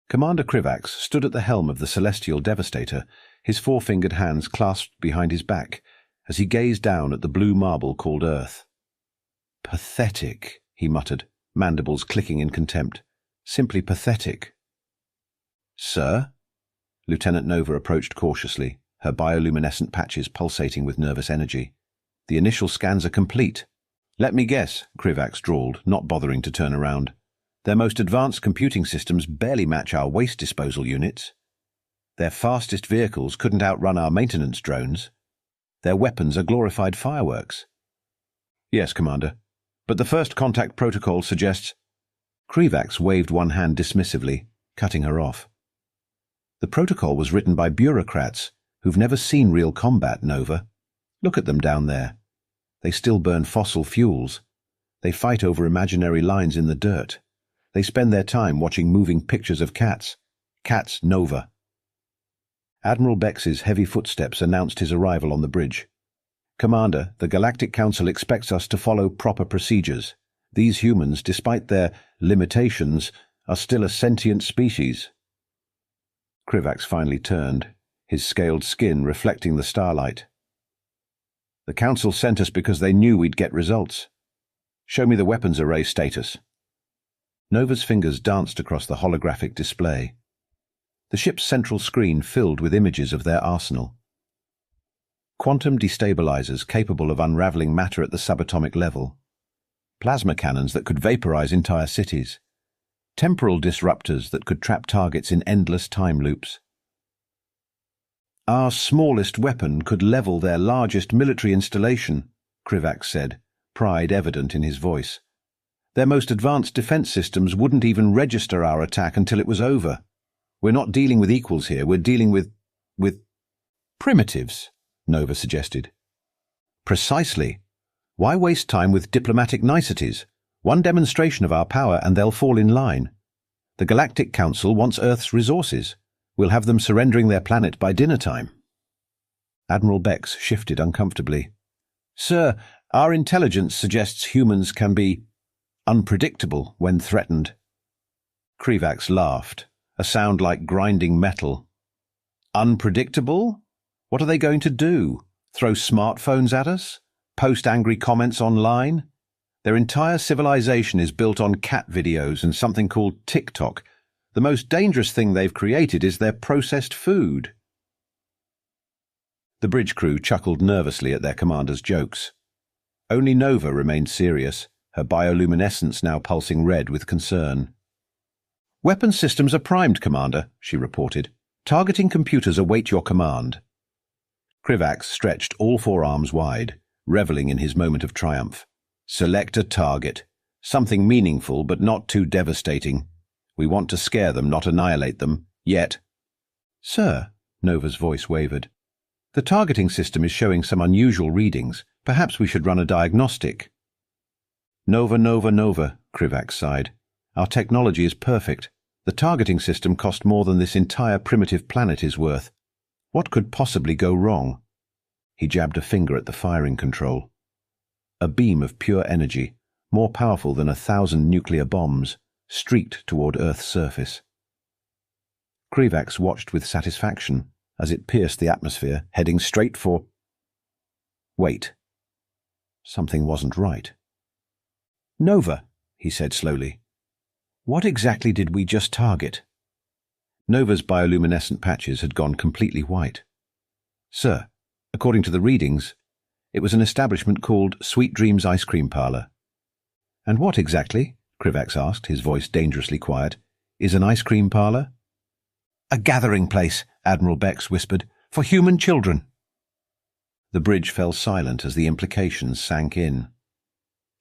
Commander Krivax stood at the helm of the Celestial Devastator, his four-fingered hands clasped behind his back, as he gazed down at the blue marble called Earth. "Pathetic," he muttered, mandibles clicking in contempt. "Simply pathetic." "Sir?" Lieutenant Nova approached cautiously, her bioluminescent patches pulsating with nervous energy. "The initial scans are complete." "Let me guess," Krivax drawled, not bothering to turn around. "Their most advanced computing systems barely match our waste disposal units. Their fastest vehicles couldn't outrun our maintenance drones. Their weapons are glorified fireworks." "Yes, Commander. But the first contact protocol suggests—" Krivax waved one hand dismissively, cutting her off. "The protocol was written by bureaucrats who've never seen real combat, Nova. Look at them down there. They still burn fossil fuels. They fight over imaginary lines in the dirt. They spend their time watching moving pictures of cats. Cats, Nova." Admiral Bex's heavy footsteps announced his arrival on the bridge. "Commander, the Galactic Council expects us to follow proper procedures. These humans, despite their limitations, are still a sentient species." Krivax finally turned, his scaled skin reflecting the starlight. "The Council sent us because they knew we'd get results. Show me the weapons array status." Nova's fingers danced across the holographic display. The ship's central screen filled with images of their arsenal. Quantum destabilizers capable of unraveling matter at the subatomic level. Plasma cannons that could vaporize entire cities. Temporal disruptors that could trap targets in endless time loops. "Our smallest weapon could level their largest military installation," Krivax said, pride evident in his voice. "Their most advanced defense systems wouldn't even register our attack until it was over. We're not dealing with equals here, we're dealing with primitives," Nova suggested. "Precisely. Why waste time with diplomatic niceties? One demonstration of our power and they'll fall in line. The Galactic Council wants Earth's resources. We'll have them surrendering their planet by dinner time." Admiral Bex shifted uncomfortably. "Sir, our intelligence suggests humans can be unpredictable when threatened." Krivax laughed, a sound like grinding metal. "Unpredictable? What are they going to do? Throw smartphones at us? Post angry comments online? Their entire civilization is built on cat videos and something called TikTok. The most dangerous thing they've created is their processed food." The bridge crew chuckled nervously at their commander's jokes. Only Nova remained serious, her bioluminescence now pulsing red with concern. "Weapon systems are primed, Commander," she reported. "Targeting computers await your command." Krivax stretched all four arms wide, reveling in his moment of triumph. "Select a target. Something meaningful but not too devastating. We want to scare them, not annihilate them. Yet." "Sir," Nova's voice wavered, "the targeting system is showing some unusual readings. Perhaps we should run a diagnostic." "Nova, Krivax sighed. "Our technology is perfect. The targeting system cost more than this entire primitive planet is worth. What could possibly go wrong?" He jabbed a finger at the firing control. A beam of pure energy, more powerful than 1,000 nuclear bombs, streaked toward Earth's surface. Krivax watched with satisfaction as it pierced the atmosphere, heading straight for... Wait. Something wasn't right. "Nova," he said slowly. "What exactly did we just target?" Nova's bioluminescent patches had gone completely white. "Sir, according to the readings, it was an establishment called Sweet Dreams Ice Cream Parlor." "And what exactly," Krivax asked, his voice dangerously quiet, "is an ice cream parlor?" "A gathering place," Admiral Bex whispered, "for human children." The bridge fell silent as the implications sank in.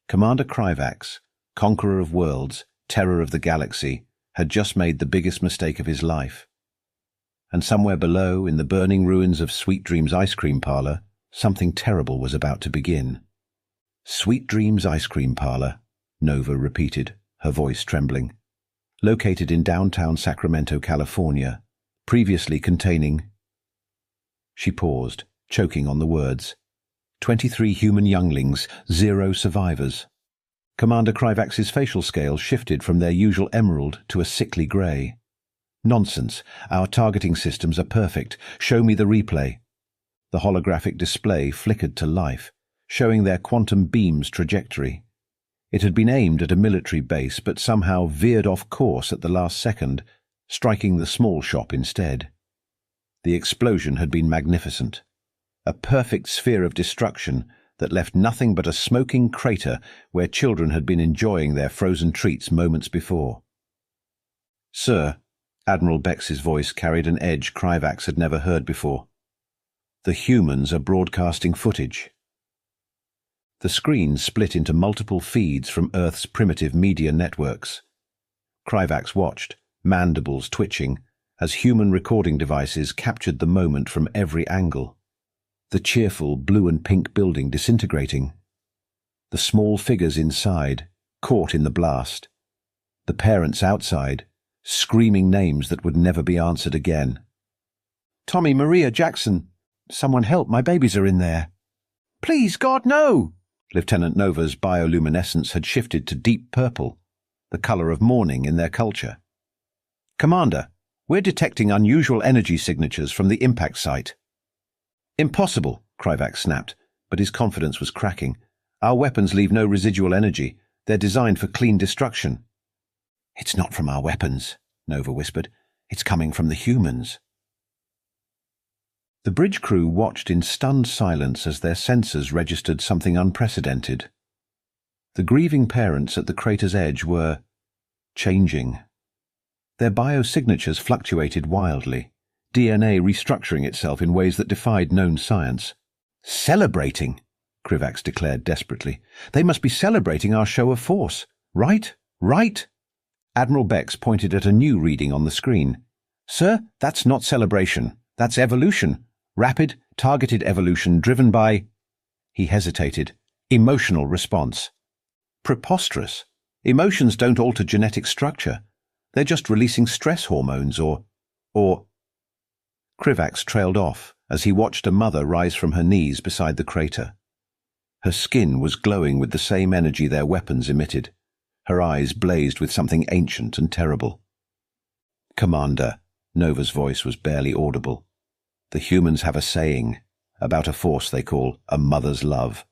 Commander Krivax, conqueror of worlds, terror of the galaxy, had just made the biggest mistake of his life. And somewhere below, in the burning ruins of Sweet Dreams Ice Cream Parlor, something terrible was about to begin. "Sweet Dreams Ice Cream Parlor," Nova repeated, her voice trembling. "Located in downtown Sacramento, California, previously containing—" She paused, choking on the words. 23 human younglings, 0 survivors. Commander Krivax's facial scales shifted from their usual emerald to a sickly grey. Nonsense. Our targeting systems are perfect. Show me the replay. The holographic display flickered to life, showing their quantum beam's trajectory. It had been aimed at a military base, but somehow veered off course at the last second, striking the small shop instead. The explosion had been magnificent. A perfect sphere of destruction that left nothing but a smoking crater where children had been enjoying their frozen treats moments before. "Sir," Admiral Bex's voice carried an edge Krivax had never heard before. "The humans are broadcasting footage." The screen split into multiple feeds from Earth's primitive media networks. Krivax watched, mandibles twitching, as human recording devices captured the moment from every angle. The cheerful blue and pink building disintegrating. The small figures inside, caught in the blast. The parents outside, screaming names that would never be answered again. "Tommy, Maria, Jackson. Someone help, my babies are in there." "Please, God, no!" Lieutenant Nova's bioluminescence had shifted to deep purple, the color of mourning in their culture. "Commander, we're detecting unusual energy signatures from the impact site." "Impossible," Krivax snapped, but his confidence was cracking. "Our weapons leave no residual energy. They're designed for clean destruction." "It's not from our weapons," Nova whispered. "It's coming from the humans." The bridge crew watched in stunned silence as their sensors registered something unprecedented. The grieving parents at the crater's edge were changing. Their biosignatures fluctuated wildly, DNA restructuring itself in ways that defied known science. "Celebrating," Krivax declared desperately. "They must be celebrating our show of force. Right? Right?" Admiral Bex pointed at a new reading on the screen. "Sir, that's not celebration. That's evolution. Rapid, targeted evolution driven by—" He hesitated. "Emotional response." "Preposterous. Emotions don't alter genetic structure. They're just releasing stress hormones or... Krivax trailed off as he watched a mother rise from her knees beside the crater. Her skin was glowing with the same energy their weapons emitted. Her eyes blazed with something ancient and terrible. "Commander," Nova's voice was barely audible. "The humans have a saying about a force they call a mother's love."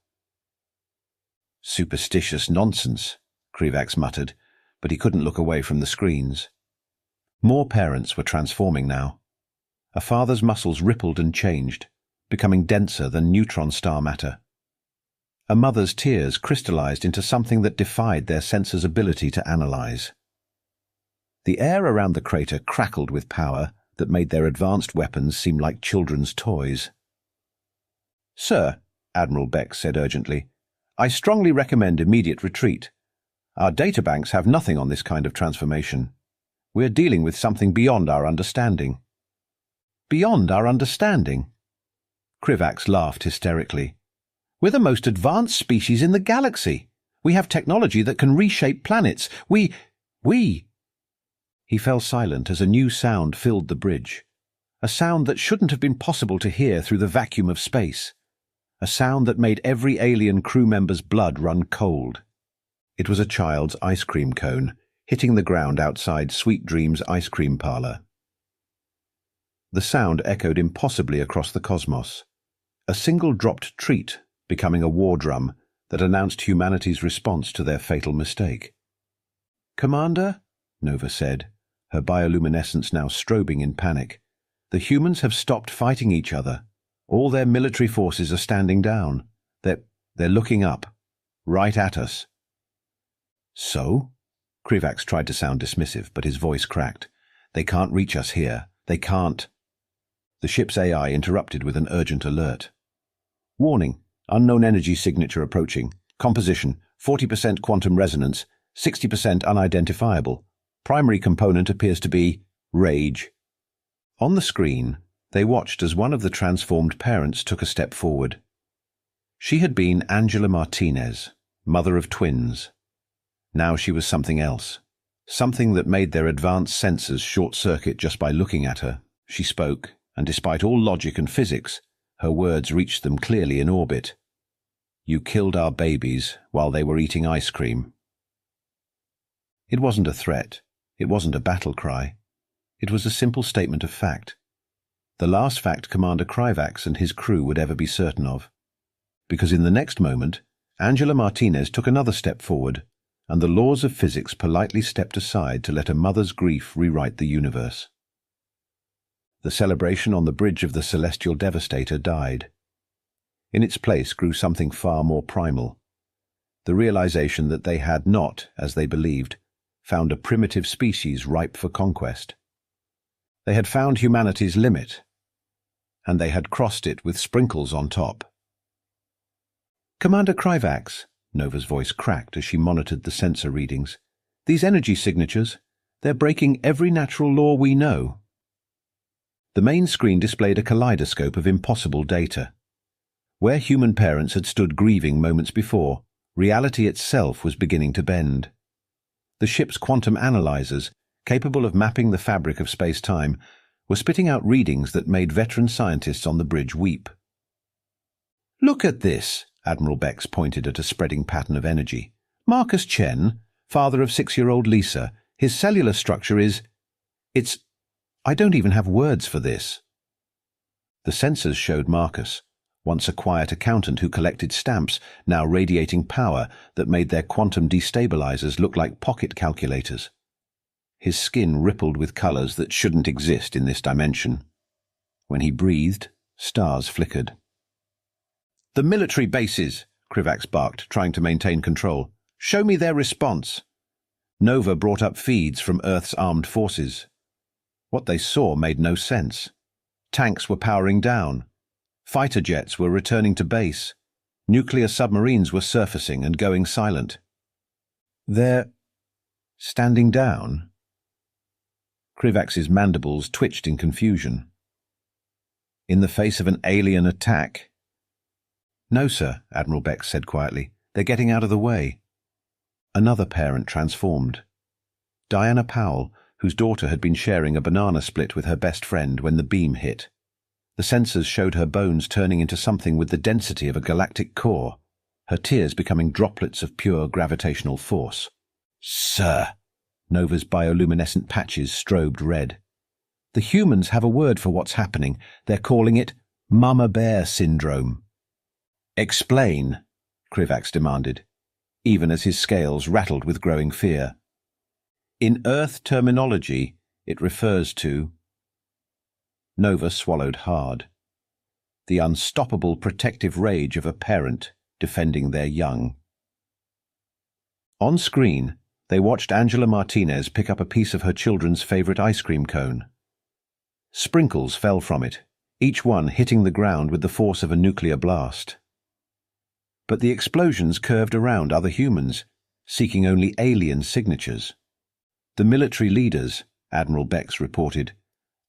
"Superstitious nonsense," Krivax muttered, but he couldn't look away from the screens. More parents were transforming now. A father's muscles rippled and changed, becoming denser than neutron star matter. A mother's tears crystallized into something that defied their sensors' ability to analyze. The air around the crater crackled with power that made their advanced weapons seem like children's toys. "Sir," Admiral Beck said urgently, "I strongly recommend immediate retreat. Our databanks have nothing on this kind of transformation. We're dealing with something beyond our understanding." "Beyond our understanding?" Krivax laughed hysterically. "We're the most advanced species in the galaxy. We have technology that can reshape planets. We... He fell silent as a new sound filled the bridge. A sound that shouldn't have been possible to hear through the vacuum of space. A sound that made every alien crew member's blood run cold. It was a child's ice cream cone, hitting the ground outside Sweet Dream's ice cream parlor. The sound echoed impossibly across the cosmos. A single dropped treat becoming a war drum that announced humanity's response to their fatal mistake. "Commander," Nova said, her bioluminescence now strobing in panic, "the humans have stopped fighting each other. All their military forces are standing down. They're looking up, right at us." "So?" Krivax tried to sound dismissive, but his voice cracked. "They can't reach us here. They can't." The ship's AI interrupted with an urgent alert. "Warning, unknown energy signature approaching. Composition, 40% quantum resonance, 60% unidentifiable. Primary component appears to be rage." On the screen, they watched as one of the transformed parents took a step forward. She had been Angela Martinez, mother of twins. Now she was something else, something that made their advanced sensors short-circuit just by looking at her. She spoke, and despite all logic and physics, her words reached them clearly in orbit. "You killed our babies while they were eating ice cream." It wasn't a threat. It wasn't a battle cry. It was a simple statement of fact. The last fact Commander Krivax and his crew would ever be certain of. Because in the next moment, Angela Martinez took another step forward, and the laws of physics politely stepped aside to let a mother's grief rewrite the universe. The celebration on the bridge of the celestial devastator died. In its place grew something far more primal. The realization that they had not, as they believed, found a primitive species ripe for conquest. They had found humanity's limit, and they had crossed it with sprinkles on top. "Commander Krivax," Nova's voice cracked as she monitored the sensor readings. "These energy signatures, they're breaking every natural law we know." The main screen displayed a kaleidoscope of impossible data. Where human parents had stood grieving moments before, reality itself was beginning to bend. The ship's quantum analyzers, capable of mapping the fabric of space-time, were spitting out readings that made veteran scientists on the bridge weep. "Look at this," Admiral Bex pointed at a spreading pattern of energy. "Marcus Chen, father of 6-year-old Lisa, his cellular structure is... I don't even have words for this." The sensors showed Marcus, once a quiet accountant who collected stamps, now radiating power that made their quantum destabilizers look like pocket calculators. His skin rippled with colors that shouldn't exist in this dimension. When he breathed, stars flickered. "The military bases," Krivax barked, trying to maintain control. "Show me their response." Nova brought up feeds from Earth's armed forces. What they saw made no sense. Tanks were powering down. Fighter jets were returning to base. Nuclear submarines were surfacing and going silent. "They're standing down?" Krivax's mandibles twitched in confusion. "In the face of an alien attack?" "No, sir," Admiral Bex said quietly. "They're getting out of the way." Another parent transformed. Diana Powell, whose daughter had been sharing a banana split with her best friend when the beam hit. The sensors showed her bones turning into something with the density of a galactic core, her tears becoming droplets of pure gravitational force. "Sir!" Nova's bioluminescent patches strobed red. "The humans have a word for what's happening. They're calling it Mama Bear Syndrome." "Explain," Krivax demanded, even as his scales rattled with growing fear. "In Earth terminology, it refers to..." Nova swallowed hard. The unstoppable protective rage of a parent defending their young. On screen, they watched Angela Martinez pick up a piece of her children's favorite ice cream cone. Sprinkles fell from it, each one hitting the ground with the force of a nuclear blast. But the explosions curved around other humans, seeking only alien signatures. "The military leaders," Admiral Bex reported,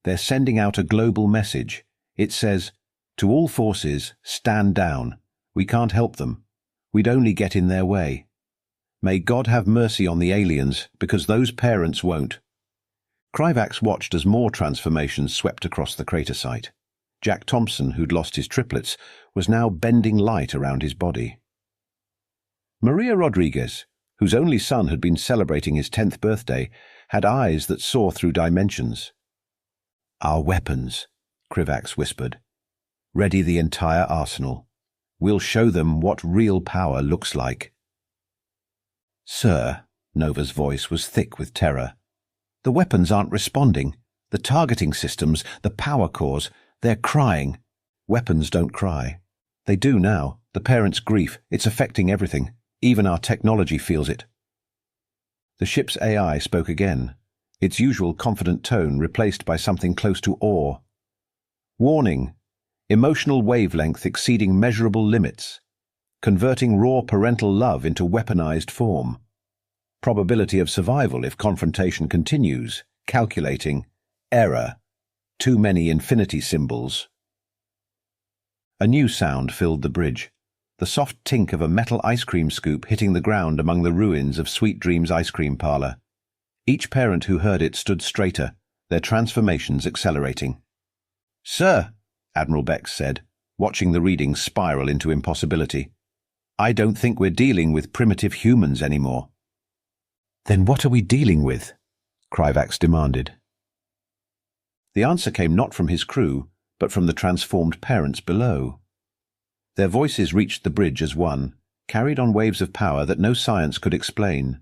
"they're sending out a global message. It says, 'To all forces, stand down. We can't help them. We'd only get in their way. May God have mercy on the aliens, because those parents won't.'" Krivax watched as more transformations swept across the crater site. Jack Thompson, who'd lost his triplets, was now bending light around his body. Maria Rodriguez, whose only son had been celebrating his 10th birthday, had eyes that saw through dimensions. "Our weapons," Krivax whispered. "Ready the entire arsenal. We'll show them what real power looks like." "Sir," Nova's voice was thick with terror. "The weapons aren't responding. The targeting systems, the power cores, they're crying." "Weapons don't cry. They do now. The parents' grief, it's affecting everything. Even our technology feels it." The ship's AI spoke again, its usual confident tone replaced by something close to awe. "Warning. Emotional wavelength exceeding measurable limits. Converting raw parental love into weaponized form. Probability of survival if confrontation continues. Calculating. Error. Too many infinity symbols." A new sound filled the bridge. The soft tink of a metal ice cream scoop hitting the ground among the ruins of Sweet Dreams ice cream parlor. Each parent who heard it stood straighter, their transformations accelerating. "Sir," Admiral Bex said, watching the readings spiral into impossibility, "I don't think we're dealing with primitive humans anymore." "Then what are we dealing with?" Krivax demanded. The answer came not from his crew, but from the transformed parents below. Their voices reached the bridge as one, carried on waves of power that no science could explain.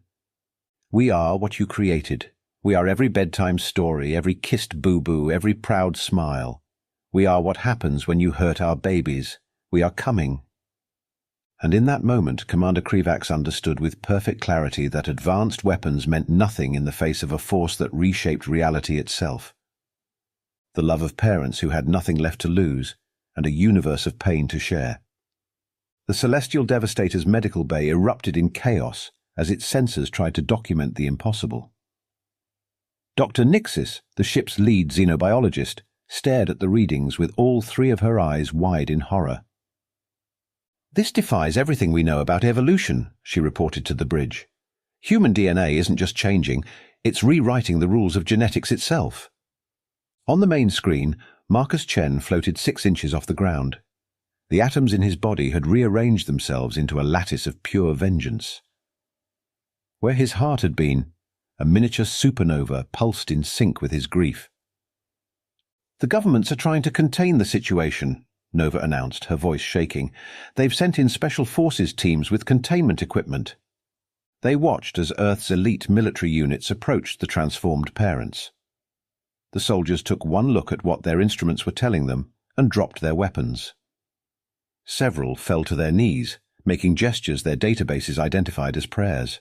"We are what you created. We are every bedtime story, every kissed boo-boo, every proud smile. We are what happens when you hurt our babies. We are coming." And in that moment, Commander Krivax understood with perfect clarity that advanced weapons meant nothing in the face of a force that reshaped reality itself. The love of parents who had nothing left to lose, and a universe of pain to share. The Celestial Devastator's medical bay erupted in chaos as its sensors tried to document the impossible. Dr. Nixis, the ship's lead xenobiologist, stared at the readings with all three of her eyes wide in horror. "This defies everything we know about evolution," she reported to the bridge. "Human DNA isn't just changing, it's rewriting the rules of genetics itself." On the main screen, Marcus Chen floated 6 inches off the ground. The atoms in his body had rearranged themselves into a lattice of pure vengeance. Where his heart had been, a miniature supernova pulsed in sync with his grief. "The governments are trying to contain the situation," Nova announced, her voice shaking. "They've sent in special forces teams with containment equipment." They watched as Earth's elite military units approached the transformed parents. The soldiers took one look at what their instruments were telling them and dropped their weapons. Several fell to their knees, making gestures their databases identified as prayers.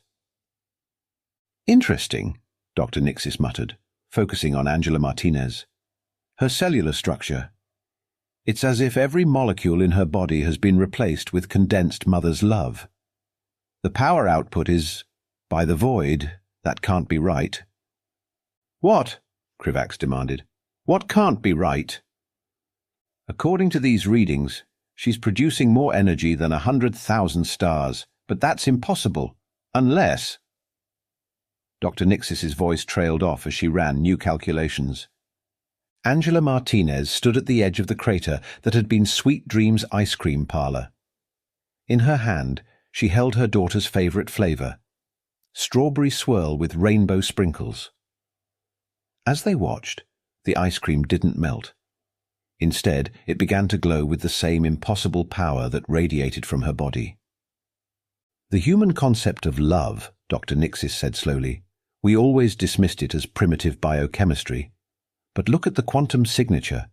"Interesting," Dr. Nixis muttered, focusing on Angela Martinez. "Her cellular structure. It's as if every molecule in her body has been replaced with condensed mother's love. The power output is by the void. That can't be right." "What?" Krivax demanded. "What can't be right?" "According to these readings, she's producing more energy than 100,000 stars, but that's impossible, unless—" Dr. Nixis's voice trailed off as she ran new calculations. Angela Martinez stood at the edge of the crater that had been Sweet Dream's ice cream parlor. In her hand, she held her daughter's favorite flavor, strawberry swirl with rainbow sprinkles. As they watched, the ice cream didn't melt. Instead, it began to glow with the same impossible power that radiated from her body. "The human concept of love," Dr. Nixis said slowly, "we always dismissed it as primitive biochemistry. But look at the quantum signature.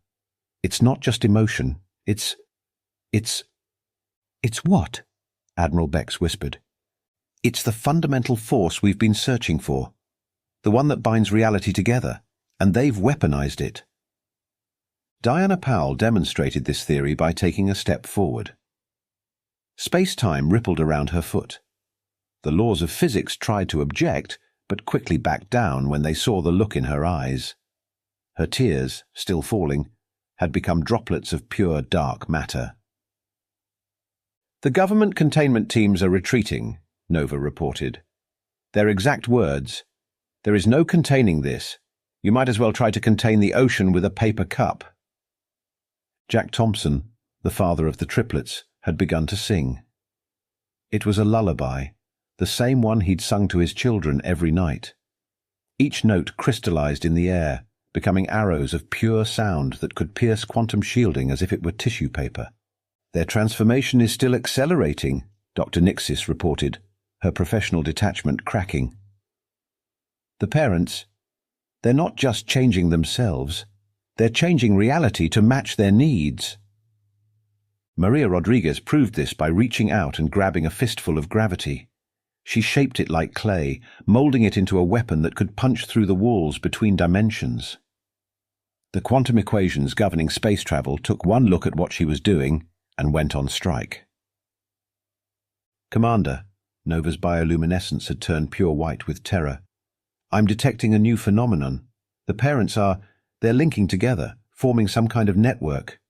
It's not just emotion, it's what?" Admiral Bex whispered. "It's the fundamental force we've been searching for. The one that binds reality together, and they've weaponized it." Diana Powell demonstrated this theory by taking a step forward. Space-time rippled around her foot. The laws of physics tried to object, but quickly backed down when they saw the look in her eyes. Her tears, still falling, had become droplets of pure dark matter. "The government containment teams are retreating," Nova reported. "Their exact words: 'There is no containing this. You might as well try to contain the ocean with a paper cup.'" Jack Thompson, the father of the triplets, had begun to sing. It was a lullaby, the same one he'd sung to his children every night. Each note crystallized in the air, becoming arrows of pure sound that could pierce quantum shielding as if it were tissue paper. "Their transformation is still accelerating," Dr. Nixis reported, her professional detachment cracking. "The parents, they're not just changing themselves, they're changing reality to match their needs." Maria Rodriguez proved this by reaching out and grabbing a fistful of gravity. She shaped it like clay, molding it into a weapon that could punch through the walls between dimensions. The quantum equations governing space travel took one look at what she was doing and went on strike. "Commander," Nova's bioluminescence had turned pure white with terror. "I'm detecting a new phenomenon. The parents they're linking together, forming some kind of network."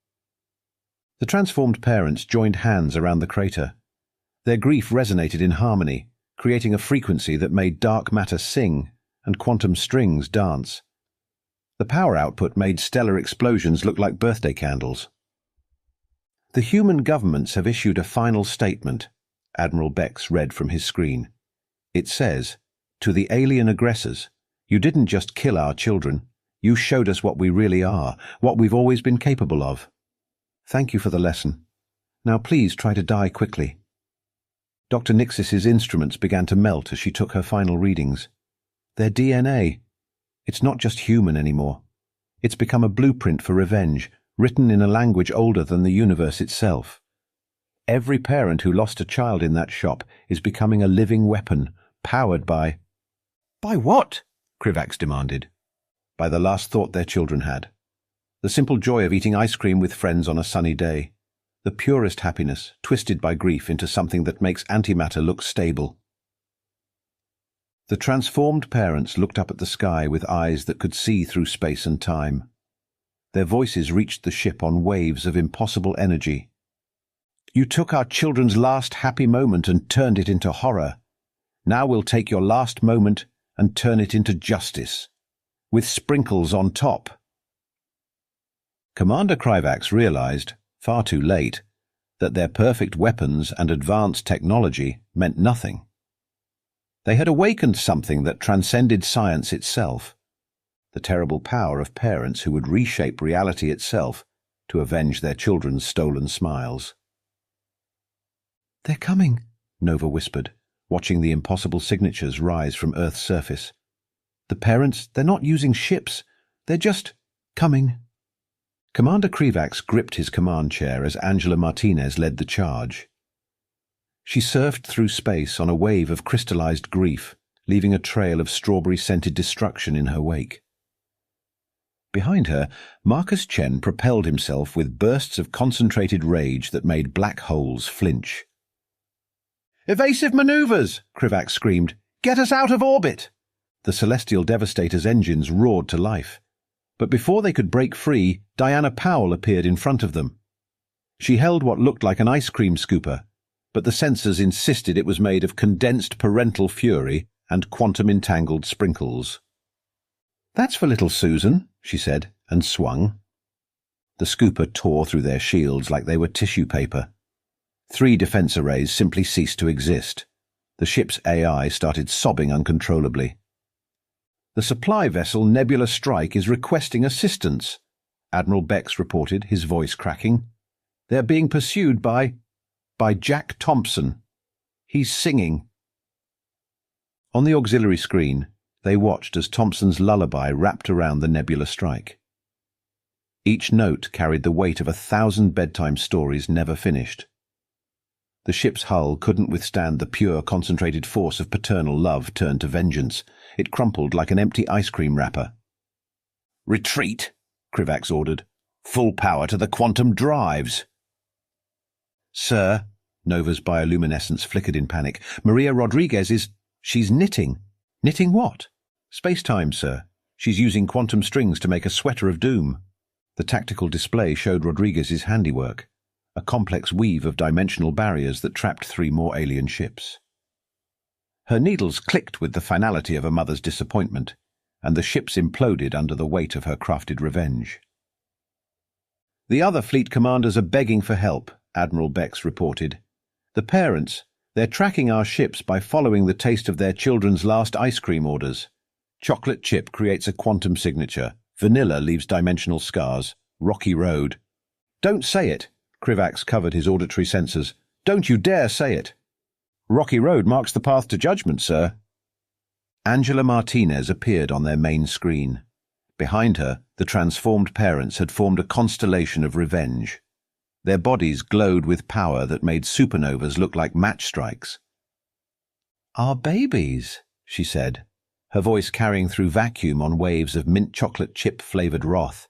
The transformed parents joined hands around the crater. Their grief resonated in harmony, creating a frequency that made dark matter sing and quantum strings dance. The power output made stellar explosions look like birthday candles. "The human governments have issued a final statement," Admiral Bex read from his screen. It says, "To the alien aggressors, you didn't just kill our children, You showed us what we really are, what we've always been capable of. Thank you for the lesson. Now please try to die quickly." Dr. Nixis's instruments began to melt as she took her final readings. Their DNA. It's not just human anymore. It's become a blueprint for revenge, written in a language older than the universe itself. Every parent who lost a child in that shop is becoming a living weapon, powered by— "By what?" Krivax demanded. By the last thought their children had. The simple joy of eating ice cream with friends on a sunny day. The purest happiness, twisted by grief into something that makes antimatter look stable. The transformed parents looked up at the sky with eyes that could see through space and time. Their voices reached the ship on waves of impossible energy. "You took our children's last happy moment and turned it into horror. Now we'll take your last moment and turn it into justice, with sprinkles on top." Commander Krivax realized, far too late, that their perfect weapons and advanced technology meant nothing. They had awakened something that transcended science itself, the terrible power of parents who would reshape reality itself to avenge their children's stolen smiles. "They're coming," Nova whispered, watching the impossible signatures rise from Earth's surface. "The parents, they're not using ships. They're just coming." Commander Krivax gripped his command chair as Angela Martinez led the charge. She surfed through space on a wave of crystallized grief, leaving a trail of strawberry-scented destruction in her wake. Behind her, Marcus Chen propelled himself with bursts of concentrated rage that made black holes flinch. "Evasive maneuvers!" Krivax screamed. "Get us out of orbit!" The Celestial Devastator's engines roared to life. But before they could break free, Diana Powell appeared in front of them. She held what looked like an ice cream scooper, but the sensors insisted it was made of condensed parental fury and quantum-entangled sprinkles. "That's for little Susan," she said, and swung. The scooper tore through their shields like they were tissue paper. 3 defense arrays simply ceased to exist. The ship's AI started sobbing uncontrollably. "The supply vessel Nebula Strike is requesting assistance," Admiral Bex reported, his voice cracking. "They're being pursued by Jack Thompson. He's singing." On the auxiliary screen, they watched as Thompson's lullaby wrapped around the Nebula Strike. Each note carried the weight of 1,000 bedtime stories never finished. The ship's hull couldn't withstand the pure, concentrated force of paternal love turned to vengeance. It crumpled like an empty ice cream wrapper. "Retreat," Krivax ordered. "Full power to the quantum drives." "Sir," Nova's bioluminescence flickered in panic, "Maria Rodriguez she's knitting." "Knitting what?" "Space-time, sir. She's using quantum strings to make a sweater of doom." The tactical display showed Rodriguez's handiwork, a complex weave of dimensional barriers that trapped 3 more alien ships. Her needles clicked with the finality of a mother's disappointment, and the ships imploded under the weight of her crafted revenge. "The other fleet commanders are begging for help," Admiral Bex reported. "The parents, they're tracking our ships by following the taste of their children's last ice cream orders. Chocolate chip creates a quantum signature. Vanilla leaves dimensional scars. Rocky Road." "Don't say it." Krivax covered his auditory sensors. "Don't you dare say it." "Rocky Road marks the path to judgment, sir." Angela Martinez appeared on their main screen. Behind her, the transformed parents had formed a constellation of revenge. Their bodies glowed with power that made supernovas look like match strikes. "Our babies," she said, her voice carrying through vacuum on waves of mint chocolate chip-flavored wrath.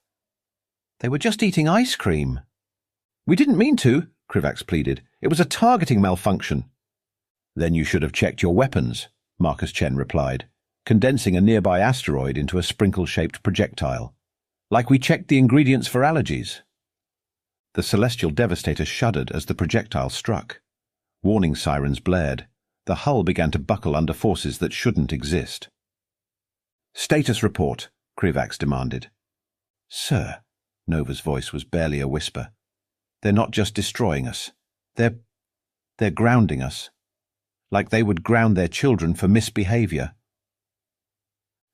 "They were just eating ice cream." "We didn't mean to," Krivax pleaded. "It was a targeting malfunction." "Then you should have checked your weapons," Marcus Chen replied, condensing a nearby asteroid into a sprinkle-shaped projectile. "Like we checked the ingredients for allergies." The Celestial Devastator shuddered as the projectile struck. Warning sirens blared. The hull began to buckle under forces that shouldn't exist. "Status report," Krivax demanded. "Sir," Nova's voice was barely a whisper. "They're not just destroying us. They're grounding us. Like they would ground their children for misbehavior."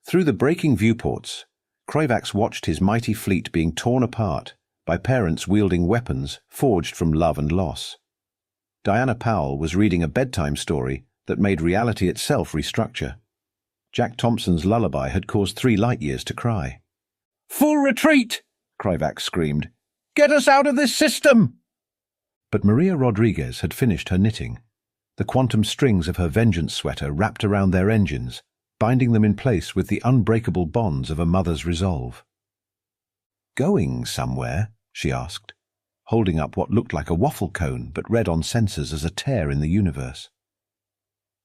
Through the breaking viewports, Kroivax watched his mighty fleet being torn apart by parents wielding weapons forged from love and loss. Diana Powell was reading a bedtime story that made reality itself restructure. Jack Thompson's lullaby had caused 3 light-years to cry. "Full retreat!" Kroivax screamed. "Get us out of this system!" But Maria Rodriguez had finished her knitting. The quantum strings of her vengeance sweater wrapped around their engines, binding them in place with the unbreakable bonds of a mother's resolve. "Going somewhere?" she asked, holding up what looked like a waffle cone but read on sensors as a tear in the universe.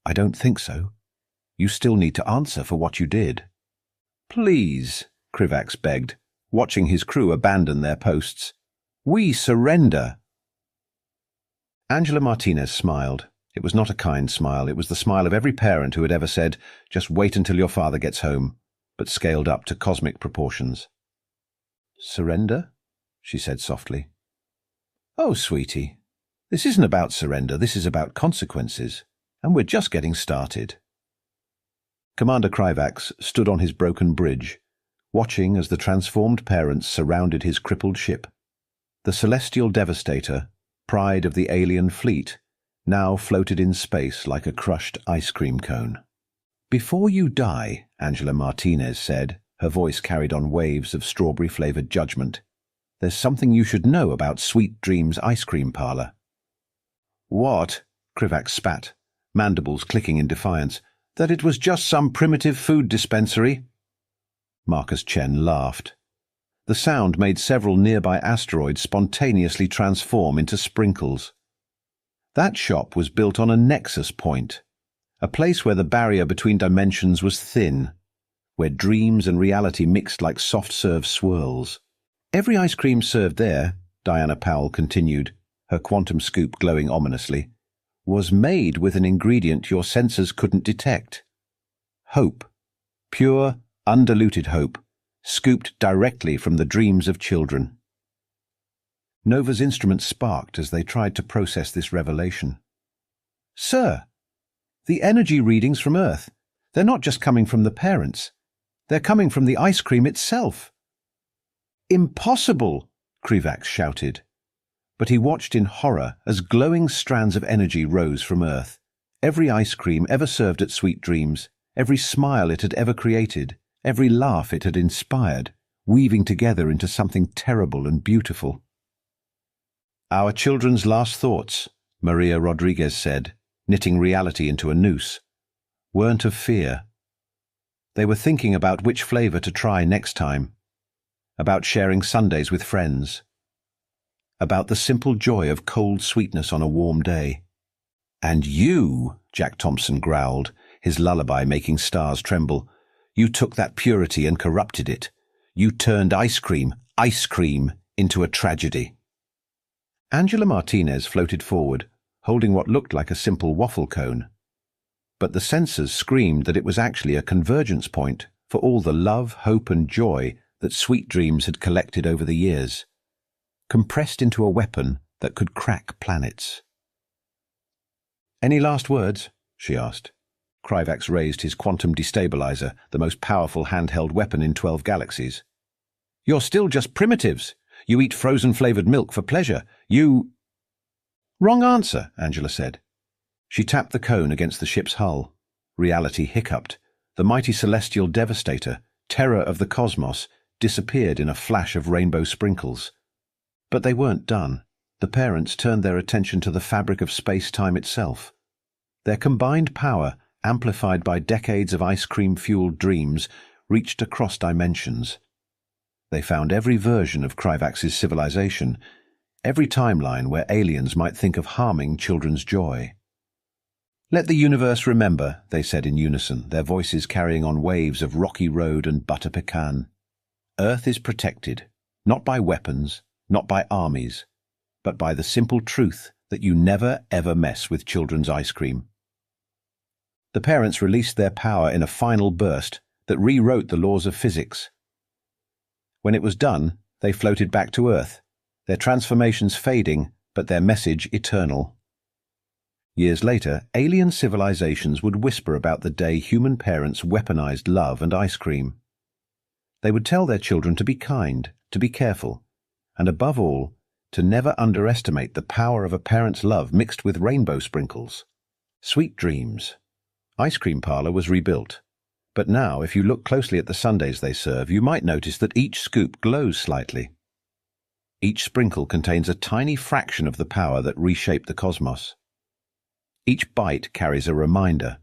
"I don't think so. You still need to answer for what you did." "Please," Kroivax begged, watching his crew abandon their posts. "We surrender." Angela Martinez smiled. It was not a kind smile. It was the smile of every parent who had ever said, "Just wait until your father gets home," but scaled up to cosmic proportions. "Surrender?" she said softly. "Oh, sweetie, this isn't about surrender. This is about consequences, and we're just getting started." Commander Kroivax stood on his broken bridge, watching as the transformed parents surrounded his crippled ship. The celestial devastator, pride of the alien fleet, now floated in space like a crushed ice cream cone. "Before you die," Angela Martinez said, her voice carried on waves of strawberry-flavored judgment, "there's something you should know about Sweet Dreams Ice Cream Parlor." "What?" Kroivax spat, mandibles clicking in defiance. "That it was just some primitive food dispensary?" Marcus Chen laughed. The sound made several nearby asteroids spontaneously transform into sprinkles. That shop was built on a nexus point, a place where the barrier between dimensions was thin, where dreams and reality mixed like soft-serve swirls. "Every ice cream served there," Diana Powell continued, her quantum scoop glowing ominously, "was made with an ingredient your senses couldn't detect. Hope. Pure, undiluted hope, scooped directly from the dreams of children." Nova's instruments sparked as they tried to process this revelation. "Sir, the energy readings from Earth, they're not just coming from the parents. They're coming from the ice cream itself." "Impossible!" Kroivax shouted. But he watched in horror as glowing strands of energy rose from Earth. Every ice cream ever served at Sweet Dreams, every smile it had ever created, every laugh it had inspired, weaving together into something terrible and beautiful. "Our children's last thoughts," Maria Rodriguez said, knitting reality into a noose, "weren't of fear. They were thinking about which flavor to try next time, about sharing Sundays with friends, about the simple joy of cold sweetness on a warm day. And you," Jack Thompson growled, his lullaby making stars tremble, "you took that purity and corrupted it. You turned ice cream, into a tragedy." Angela Martinez floated forward, holding what looked like a simple waffle cone. But the sensors screamed that it was actually a convergence point for all the love, hope and joy that Sweet Dreams had collected over the years, compressed into a weapon that could crack planets. "Any last words?" she asked. Kroivax raised his quantum destabilizer, the most powerful handheld weapon in 12 galaxies. "You're still just primitives. You eat frozen-flavored milk for pleasure. You—" "Wrong answer," Angela said. She tapped the cone against the ship's hull. Reality hiccuped. The mighty celestial devastator, terror of the cosmos, disappeared in a flash of rainbow sprinkles. But they weren't done. The parents turned their attention to the fabric of space-time itself. Their combined power, amplified by decades of ice cream-fueled dreams, reached across dimensions. They found every version of Kroivax's civilization, every timeline where aliens might think of harming children's joy. "Let the universe remember," they said in unison, their voices carrying on waves of Rocky Road and Butter Pecan. "Earth is protected, not by weapons, not by armies, but by the simple truth that you never ever mess with children's ice cream." The parents released their power in a final burst that rewrote the laws of physics. When it was done, they floated back to Earth, their transformations fading, but their message eternal. Years later, alien civilizations would whisper about the day human parents weaponized love and ice cream. They would tell their children to be kind, to be careful, and above all, to never underestimate the power of a parent's love mixed with rainbow sprinkles. Sweet dreams. Ice Cream Parlor was rebuilt. But now, if you look closely at the sundaes they serve, you might notice that each scoop glows slightly. Each sprinkle contains a tiny fraction of the power that reshaped the cosmos. Each bite carries a reminder.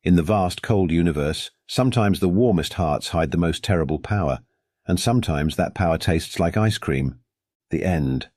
In the vast cold universe, sometimes the warmest hearts hide the most terrible power, and sometimes that power tastes like ice cream. The end.